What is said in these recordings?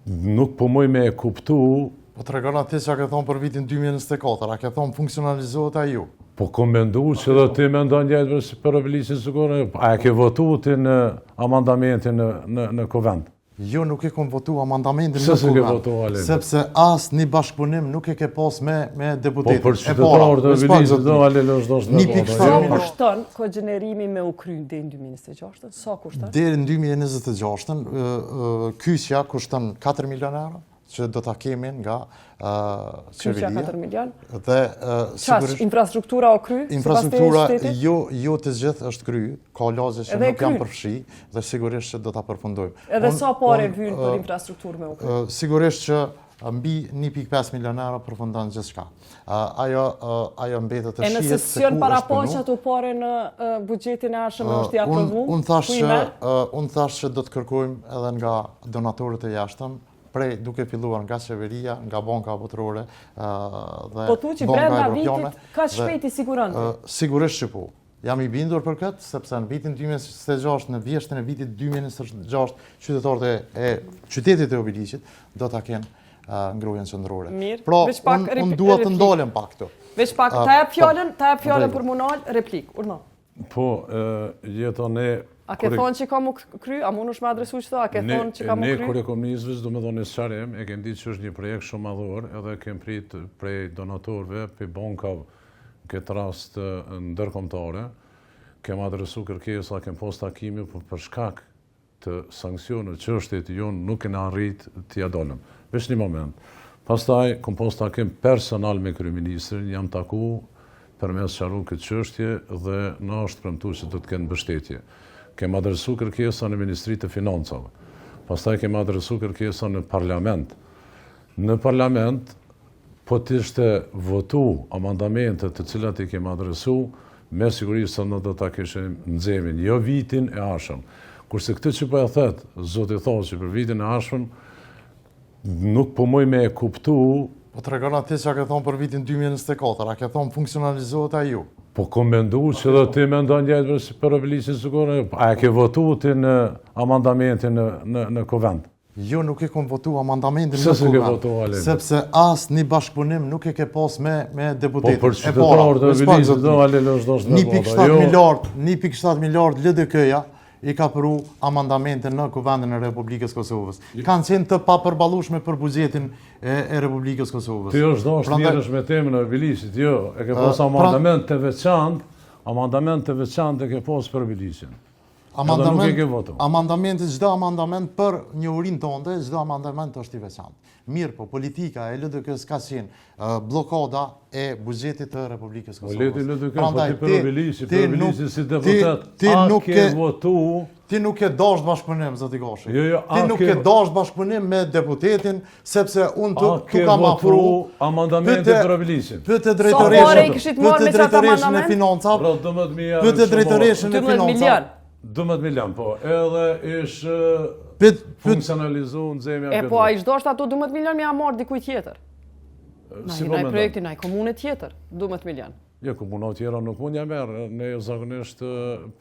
Nuk po moj me e kuptu. Po të regon atë që a ke thonë për vitin 2024, a ke thonë funksionalizohet a ju? Po kom mendu që dhe ti me ndonë njëtë si për obilisë sigurë, a e ke votu ti në amandamentin në Kuvend? Jo, nuk e kom votu amandamentin në Kuvend, ke votu, sepse as një bashkëpunim nuk e ke pas me deputetin. Po për qytetarë të obilisë do Alelo është një Sa kushton kogenerimi me u kry deri në 2026? Sa kushton? Deri në 2026, kyçja kushton 4 milion euro, që do ta kemi nga qeveria. 4 milion? Dhe sigurisht infrastruktura o kry? Infrastruktura jo të gjithë është kry, ka lagje që nuk janë përfshi dhe sigurisht që do ta përfundojmë. Edhe sa parë vyn për infrastrukturë me u kry? Sigurisht që mbi 1.5 milion euro përfundon gjithçka. Ajo mbetet të shihet. E nëse s'janë parapaqe ato parë në buxhetin e ardhshëm është i aprovuar? Unë thash që do të kërkojmë edhe nga donatorët e jashtëm, duke filluar nga qeveria, nga banka botërore dhe po tu që brenda vitit ka shpejt i siguron? Sigurisht që po. Jam i bindur për këtë, sepse në vitin 2026, në vjeshtën e vitit 2026, qytetarët e qytetit e Obiliqit do ta kenë ngrohjen qendrore. Pra, unë dua të ndalem pak këtu. Veç pak, ta jap fjalën për munal, replik, urna. Po, jeton e... A ke thonë që ka mu kry? A mu nësh me adresu që a ke thonë që ka mu kry? Ne, kur e kom njëzvis, do me thonë në sëqarim, e kem ditë që është një projekt shumë madhor, edhe kem prit prej donatorve, për bankav, në këtë rast ndërkombëtare, kem adresu kërkesa, kem post takimi, për shkak të sankcionet që është të jonë, nuk e në arrit t'ja dolem. Vesh një moment. Pastaj, kom post takim personal me kryeministrin, jam taku përmes qaru këtë çështje dhe në është premtu që do të kenë mbështetje. Kem adresu kërkesa në Ministri të Financave. Pastaj kem adresu kërkesa në Parlament. Në Parlament, po të ishte votu amandamentet të cilat I kem adresu, me sigurisë se në do të kishim nxemin, jo vitin e ardhshëm. Kurse këtë që po e thet, Zoti thotë që për vitin e ardhshëm, nuk po moj me e kuptu. Po të regon atë që a ke thonë për vitin 2024, a ke thonë funksionalizohet a ju? Po kom mendu që dhe ti me ndonë njëtë si për obilisë sigurë, a e ke votu ti në amandamentin në Kuvend? Jo, nuk e kom votu amandamentin në Kuvend, sepse as një bashkëpunim nuk e ke pas me deputetin. Po për qytetarë të obilisë do Alelo është voto. 1.7 miliard LDK-ja I ka përru amandamentin në Kuvendin e Republikës Kosovës. Kanë qenë të papërballueshme për buxhetin e Republikës Kosovës. Ti është dash mirësh me temën e Obiliqit, jo, e ke pas amandament të veçantë e ke pas për Obiliqin. Amandamentit, çdo amandament për njohurinë tonë, çdo amandament është I veçantë. Mirë po, politika e LDK-s ka qenë blokada e buxhetit të Republikës Kosovës. LDK, po ti për Obiliqin si deputet, a ke votu... Ti nuk e dash bashkëpunim, zoti Gashi. Ti nuk e dash bashkëpunim me deputetin, sepse unë tu kam afru... amandamente për Obiliqin. Pyete drejtoreshin e financave. Pyete drejtoreshin e financave. 12 milion, po, edhe ish funksionalizu në zemja... E po, a ish dosht ato 12 milion me a marrë dikuj tjetër? Na i projekti, na i komune tjetër, 12 milion. Jo, komunat tjera nuk mund ja merë, ne zakonisht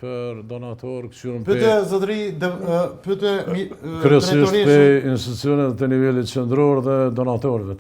për donator këqyrën Pyete, zotëri, pyete... Kryesisht për institucionet të nivellit qendror dhe donatorëve.